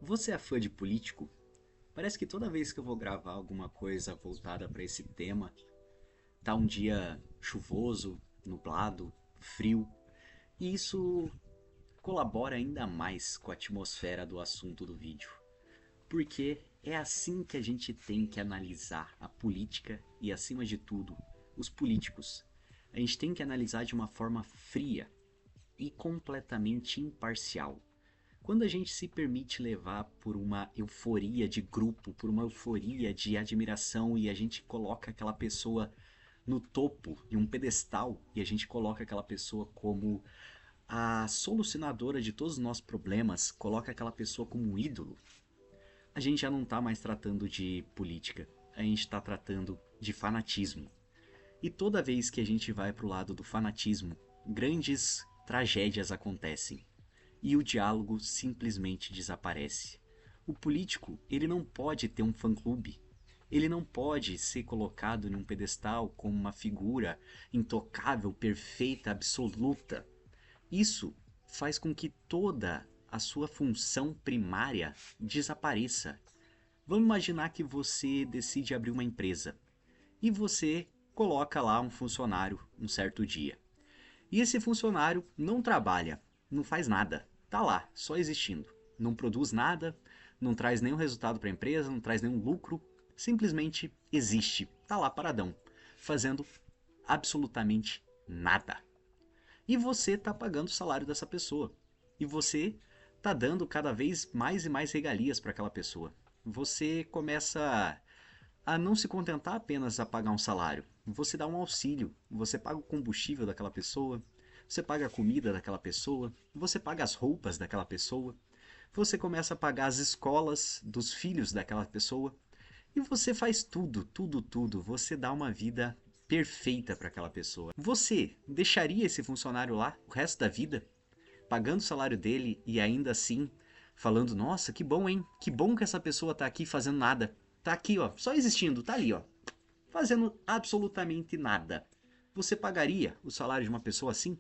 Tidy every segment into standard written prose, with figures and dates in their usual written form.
Você é fã de político? Parece que toda vez que eu vou gravar alguma coisa voltada para esse tema, tá um dia chuvoso, nublado, frio, e isso colabora ainda mais com a atmosfera do assunto do vídeo. Porque é assim que a gente tem que analisar a política e, acima de tudo, os políticos. A gente tem que analisar de uma forma fria e completamente imparcial. Quando a gente se permite levar por uma euforia de grupo, por uma euforia de admiração e a gente coloca aquela pessoa no topo de um pedestal e a gente coloca aquela pessoa como a solucionadora de todos os nossos problemas, coloca aquela pessoa como um ídolo, a gente já não está mais tratando de política, a gente está tratando de fanatismo. E toda vez que a gente vai para o lado do fanatismo, grandes tragédias acontecem e o diálogo simplesmente desaparece. O político, ele não pode ter um fã-clube. Ele não pode ser colocado num pedestal como uma figura intocável, perfeita, absoluta. Isso faz com que toda a sua função primária desapareça. Vamos imaginar que você decide abrir uma empresa e você coloca lá um funcionário um certo dia. E esse funcionário não trabalha, não faz nada, tá lá, só existindo. Não produz nada, não traz nenhum resultado para a empresa, não traz nenhum lucro, simplesmente existe, tá lá paradão, fazendo absolutamente nada. E você tá pagando o salário dessa pessoa. E você tá dando cada vez mais e mais regalias para aquela pessoa. Você começa a não se contentar apenas a pagar um salário. Você dá um auxílio, você paga o combustível daquela pessoa, você paga a comida daquela pessoa, você paga as roupas daquela pessoa, você começa a pagar as escolas dos filhos daquela pessoa e você faz tudo, tudo, tudo. Você dá uma vida perfeita para aquela pessoa. Você deixaria esse funcionário lá o resto da vida, pagando o salário dele e ainda assim falando: nossa, que bom, hein? Que bom que essa pessoa tá aqui fazendo nada. Tá aqui, ó, só existindo, tá ali, ó, fazendo absolutamente nada. Você pagaria o salário de uma pessoa assim?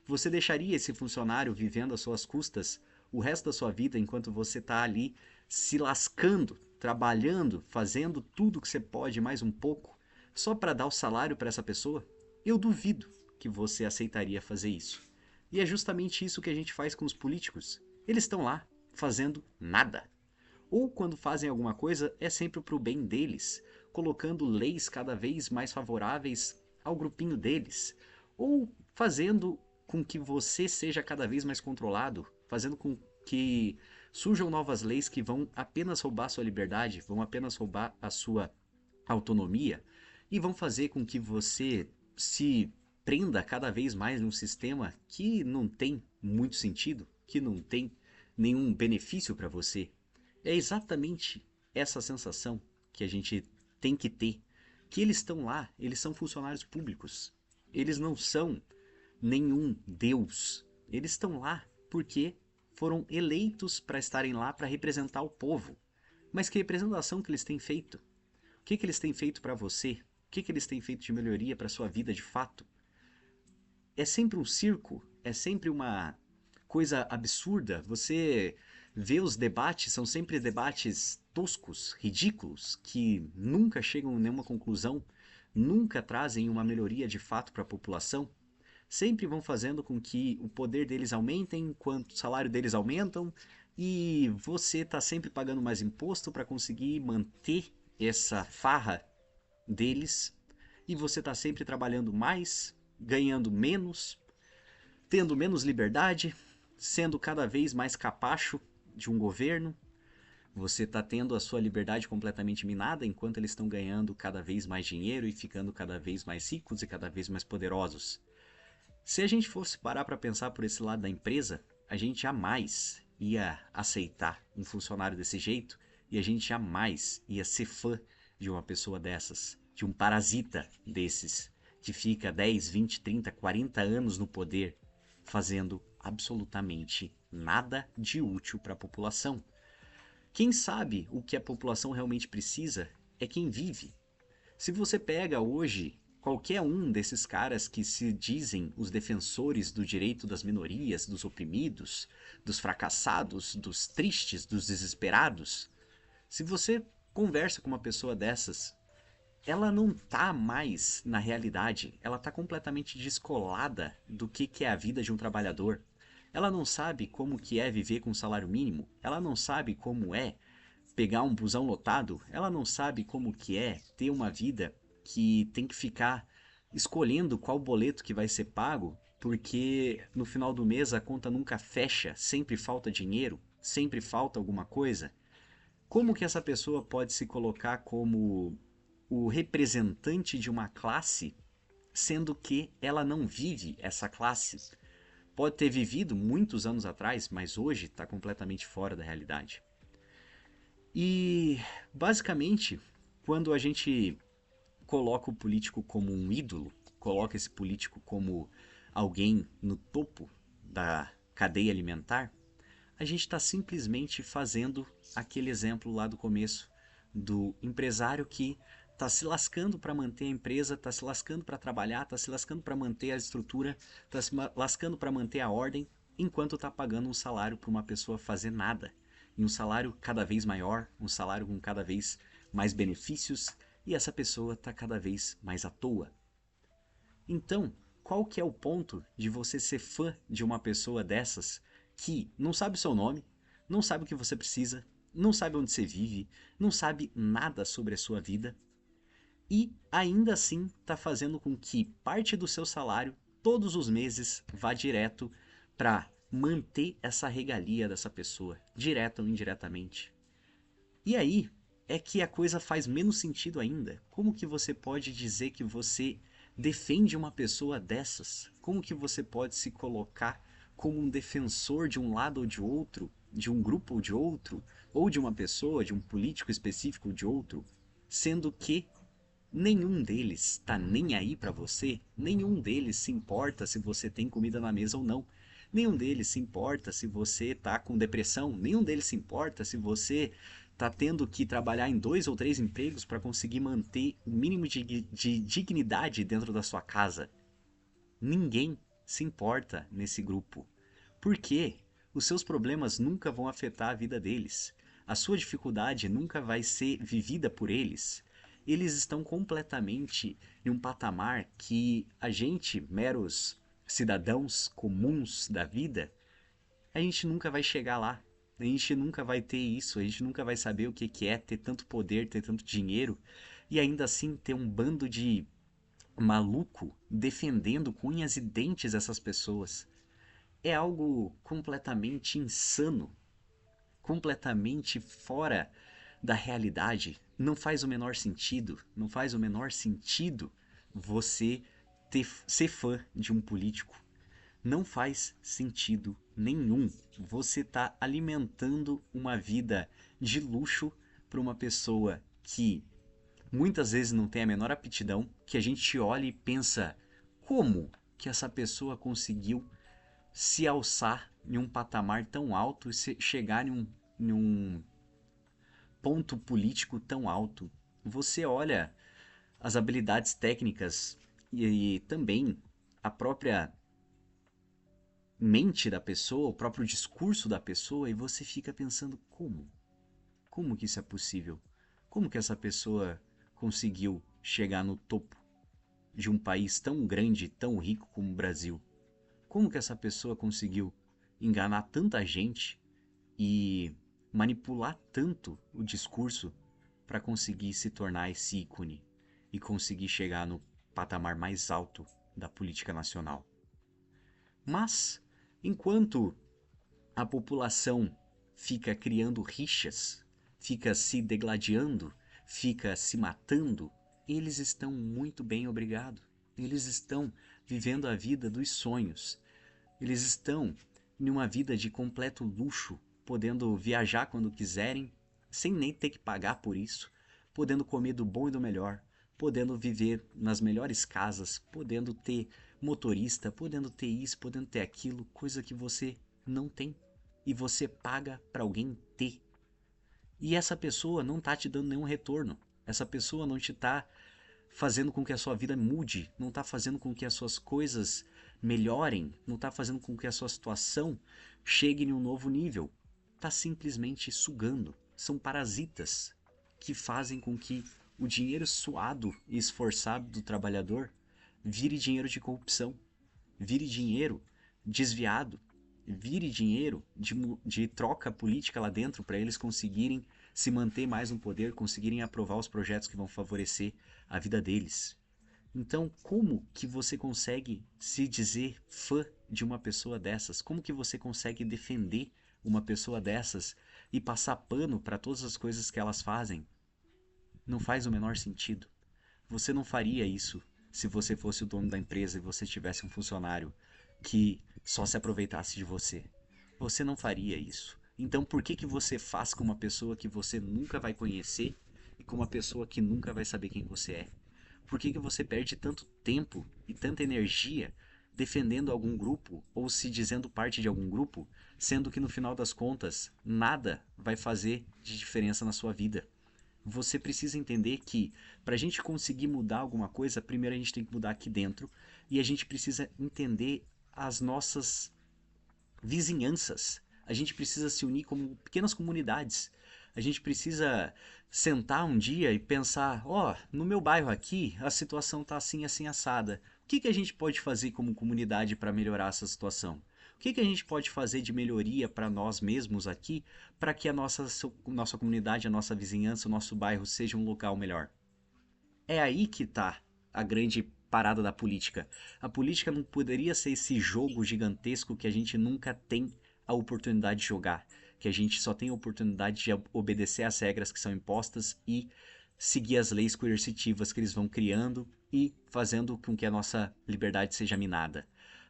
Você deixaria esse funcionário vivendo às suas custas o resto da sua vida enquanto você está ali se lascando, trabalhando, fazendo tudo que você pode mais um pouco, só para dar o salário para essa pessoa? Eu duvido que você aceitaria fazer isso. E é justamente isso que a gente faz com os políticos. Eles estão lá fazendo nada. Ou quando fazem alguma coisa, é sempre para o bem deles, colocando leis cada vez mais favoráveis ao grupinho deles, ou fazendo com que você seja cada vez mais controlado, fazendo com que surjam novas leis que vão apenas roubar a sua liberdade, vão apenas roubar a sua autonomia e vão fazer com que você se prenda cada vez mais num sistema que não tem muito sentido, que não tem nenhum benefício para você. É exatamente essa sensação que a gente tem que ter, que eles estão lá, eles são funcionários públicos. Eles não são nenhum deus. Eles estão lá porque foram eleitos para estarem lá para representar o povo. Mas que representação que eles têm feito? O que eles têm feito para você? O que eles têm feito de melhoria para sua vida de fato? É sempre um circo, é sempre uma coisa absurda. Você vê os debates, são sempre debates toscos, ridículos, que nunca chegam a nenhuma conclusão, nunca trazem uma melhoria de fato para a população. Sempre vão fazendo com que o poder deles aumentem, enquanto o salário deles aumentam, e você está sempre pagando mais imposto para conseguir manter essa farra deles, e você está sempre trabalhando mais, ganhando menos, tendo menos liberdade, sendo cada vez mais capacho de um governo. Você está tendo a sua liberdade completamente minada enquanto eles estão ganhando cada vez mais dinheiro e ficando cada vez mais ricos e cada vez mais poderosos. Se a gente fosse parar para pensar por esse lado da empresa, a gente jamais ia aceitar um funcionário desse jeito e a gente jamais ia ser fã de uma pessoa dessas, de um parasita desses, que fica 10, 20, 30, 40 anos no poder, fazendo absolutamente nada de útil para a população. Quem sabe o que a população realmente precisa é quem vive. Se você pega hoje qualquer um desses caras que se dizem os defensores do direito das minorias, dos oprimidos, dos fracassados, dos tristes, dos desesperados, se você conversa com uma pessoa dessas, ela não tá mais na realidade, ela tá completamente descolada do que é a vida de um trabalhador. Ela não sabe como que é viver com um salário mínimo, ela não sabe como é pegar um busão lotado, ela não sabe como que é ter uma vida que tem que ficar escolhendo qual boleto que vai ser pago, porque no final do mês a conta nunca fecha, sempre falta dinheiro, sempre falta alguma coisa. Como que essa pessoa pode se colocar como o representante de uma classe, sendo que ela não vive essa classe? Pode ter vivido muitos anos atrás, mas hoje está completamente fora da realidade. E, basicamente, quando a gente coloca o político como um ídolo, coloca esse político como alguém no topo da cadeia alimentar, a gente está simplesmente fazendo aquele exemplo lá do começo do empresário que está se lascando para manter a empresa, está se lascando para trabalhar, está se lascando para manter a estrutura, está se lascando para manter a ordem, enquanto está pagando um salário para uma pessoa fazer nada. E um salário cada vez maior, um salário com cada vez mais benefícios, e essa pessoa está cada vez mais à toa. Então, qual que é o ponto de você ser fã de uma pessoa dessas que não sabe o seu nome, não sabe o que você precisa, não sabe onde você vive, não sabe nada sobre a sua vida e ainda assim está fazendo com que parte do seu salário todos os meses vá direto para manter essa regalia dessa pessoa, direta ou indiretamente? E aí é que a coisa faz menos sentido ainda. Como que você pode dizer que você defende uma pessoa dessas? Como que você pode se colocar como um defensor de um lado ou de outro, de um grupo ou de outro, ou de uma pessoa, de um político específico ou de outro, sendo que nenhum deles está nem aí para você, nenhum deles se importa se você tem comida na mesa ou não. Nenhum deles se importa se você está com depressão, nenhum deles se importa se você está tendo que trabalhar em 2 ou 3 empregos para conseguir manter o mínimo de dignidade dentro da sua casa. Ninguém se importa nesse grupo. Por quê? Os seus problemas nunca vão afetar a vida deles. A sua dificuldade nunca vai ser vivida por eles. Eles estão completamente em um patamar que a gente, meros cidadãos comuns da vida, a gente nunca vai chegar lá. A gente nunca vai ter isso, a gente nunca vai saber o que que é ter tanto poder, ter tanto dinheiro e ainda assim ter um bando de maluco defendendo com unhas e dentes essas pessoas. É algo completamente insano, completamente fora da realidade. Não faz o menor sentido, não faz o menor sentido você ser fã de um político. Não faz sentido nenhum. Você está alimentando uma vida de luxo para uma pessoa que muitas vezes não tem a menor aptidão, que a gente olha e pensa como que essa pessoa conseguiu se alçar em um patamar tão alto e chegar em um ponto político tão alto. Você olha as habilidades técnicas e também a própria mente da pessoa, o próprio discurso da pessoa e você fica pensando como? Como que isso é possível? Como que essa pessoa conseguiu chegar no topo de um país tão grande, tão rico como o Brasil? Como que essa pessoa conseguiu enganar tanta gente e manipular tanto o discurso para conseguir se tornar esse ícone e conseguir chegar no patamar mais alto da política nacional? Mas, enquanto a população fica criando rixas, fica se degladiando, fica se matando, eles estão muito bem, obrigado. Eles estão vivendo a vida dos sonhos. Eles estão em uma vida de completo luxo, podendo viajar quando quiserem, sem nem ter que pagar por isso, podendo comer do bom e do melhor, podendo viver nas melhores casas, podendo ter motorista, podendo ter isso, podendo ter aquilo, coisa que você não tem e você paga para alguém ter. E essa pessoa não tá te dando nenhum retorno. Essa pessoa não te tá fazendo com que a sua vida mude, não está fazendo com que as suas coisas melhorem, não está fazendo com que a sua situação chegue em um novo nível. Está simplesmente sugando. São parasitas que fazem com que o dinheiro suado e esforçado do trabalhador vire dinheiro de corrupção, vire dinheiro desviado, vire dinheiro de troca política lá dentro para eles conseguirem se manter mais no poder, conseguirem aprovar os projetos que vão favorecer a vida deles. Então, como que você consegue se dizer fã de uma pessoa dessas? Como que você consegue defender uma pessoa dessas e passar pano para todas as coisas que elas fazem? Não faz o menor sentido. Você não faria isso se você fosse o dono da empresa e você tivesse um funcionário que só se aproveitasse de você. Você não faria isso. Então por que você faz com uma pessoa que você nunca vai conhecer e com uma pessoa que nunca vai saber quem você é? Por que você perde tanto tempo e tanta energia defendendo algum grupo ou se dizendo parte de algum grupo, sendo que no final das contas nada vai fazer de diferença na sua vida? Você precisa entender que para a gente conseguir mudar alguma coisa, primeiro a gente tem que mudar aqui dentro e a gente precisa entender as nossas vizinhanças. A gente precisa se unir como pequenas comunidades. A gente precisa sentar um dia e pensar, ó, no meu bairro aqui a situação tá assim, assim, assada. O que a gente pode fazer como comunidade para melhorar essa situação? O que a gente pode fazer de melhoria para nós mesmos aqui, para que a nossa comunidade, a nossa vizinhança, o nosso bairro seja um local melhor? É aí que está a grande parada da política. A política não poderia ser esse jogo gigantesco que a gente nunca tem a oportunidade de jogar, que a gente só tem a oportunidade de obedecer às regras que são impostas e seguir as leis coercitivas que eles vão criando e fazendo com que a nossa liberdade seja minada.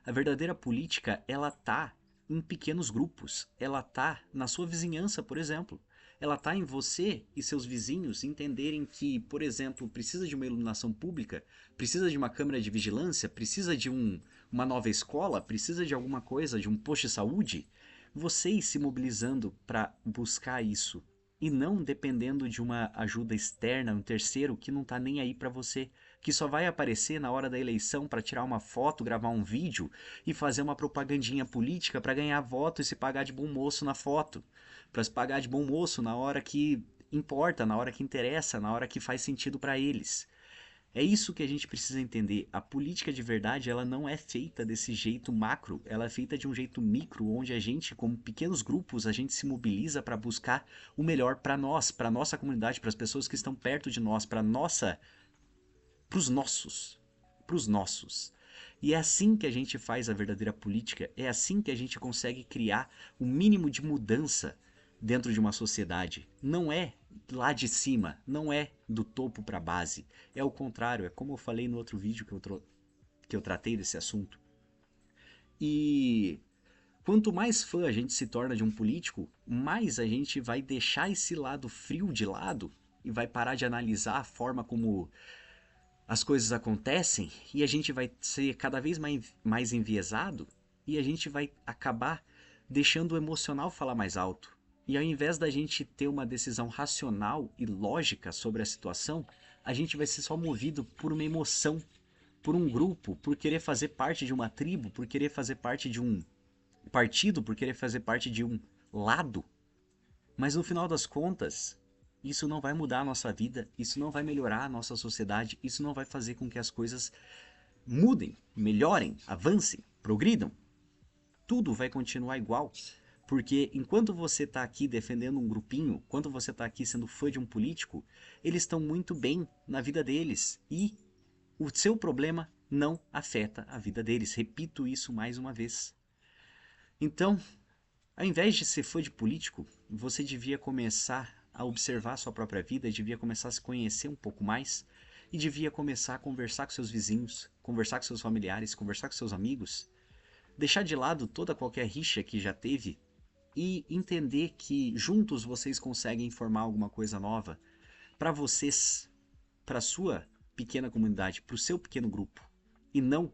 A verdadeira política, ela tá em pequenos grupos, ela tá na sua vizinhança, por exemplo. Ela está em você e seus vizinhos entenderem que, por exemplo, precisa de uma iluminação pública, precisa de uma câmera de vigilância, precisa de uma nova escola, precisa de alguma coisa, de um posto de saúde. Vocês se mobilizando para buscar isso e não dependendo de uma ajuda externa, um terceiro que não está nem aí para você, que só vai aparecer na hora da eleição para tirar uma foto, gravar um vídeo e fazer uma propagandinha política para ganhar voto e se pagar de bom moço na foto, para se pagar de bom moço na hora que importa, na hora que interessa, na hora que faz sentido para eles. É isso que a gente precisa entender. A política de verdade, ela não é feita desse jeito macro, ela é feita de um jeito micro, onde a gente, como pequenos grupos, a gente se mobiliza para buscar o melhor para nós, para nossa comunidade, para as pessoas que estão perto de nós, para nossa, para os nossos, para os nossos. E é assim que a gente faz a verdadeira política, é assim que a gente consegue criar o mínimo de mudança dentro de uma sociedade. Não é lá de cima, não é do topo para a base. É o contrário, é como eu falei no outro vídeo que eu tratei desse assunto. E quanto mais fã a gente se torna de um político, mais a gente vai deixar esse lado frio de lado e vai parar de analisar a forma como as coisas acontecem e a gente vai ser cada vez mais enviesado e a gente vai acabar deixando o emocional falar mais alto. E ao invés da gente ter uma decisão racional e lógica sobre a situação, a gente vai ser só movido por uma emoção, por um grupo, por querer fazer parte de uma tribo, por querer fazer parte de um partido, por querer fazer parte de um lado. Mas no final das contas, isso não vai mudar a nossa vida, isso não vai melhorar a nossa sociedade, isso não vai fazer com que as coisas mudem, melhorem, avancem, progridam. Tudo vai continuar igual. Porque enquanto você está aqui defendendo um grupinho, enquanto você está aqui sendo fã de um político, eles estão muito bem na vida deles. E o seu problema não afeta a vida deles. Repito isso mais uma vez. Então, ao invés de ser fã de político, você devia começar a observar a sua própria vida, devia começar a se conhecer um pouco mais e devia começar a conversar com seus vizinhos, conversar com seus familiares, conversar com seus amigos, deixar de lado toda qualquer rixa que já teve e entender que juntos vocês conseguem formar alguma coisa nova para vocês, para a sua pequena comunidade, para o seu pequeno grupo, e não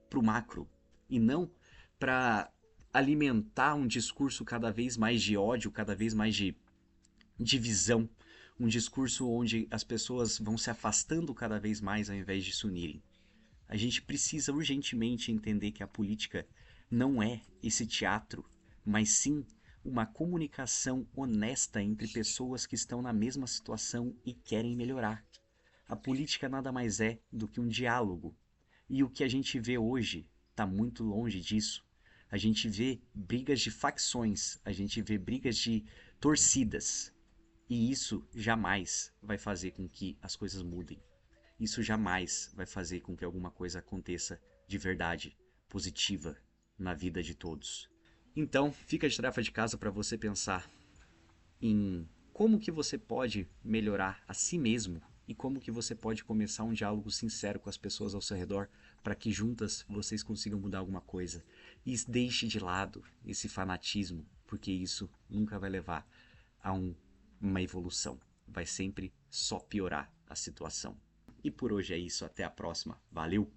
para o macro, e não para alimentar um discurso cada vez mais de ódio, cada vez mais de divisão, um discurso onde as pessoas vão se afastando cada vez mais ao invés de se unirem. A gente precisa urgentemente entender que a política não é esse teatro, mas sim uma comunicação honesta entre pessoas que estão na mesma situação e querem melhorar. A política nada mais é do que um diálogo. E o que a gente vê hoje está muito longe disso. A gente vê brigas de facções, a gente vê brigas de torcidas. E isso jamais vai fazer com que as coisas mudem. Isso jamais vai fazer com que alguma coisa aconteça de verdade, positiva, na vida de todos. Então, fica de tarefa de casa para você pensar em como que você pode melhorar a si mesmo e como que você pode começar um diálogo sincero com as pessoas ao seu redor para que juntas vocês consigam mudar alguma coisa. E deixe de lado esse fanatismo, porque isso nunca vai levar a uma evolução. Vai sempre só piorar a situação. E por hoje é isso, até a próxima. Valeu!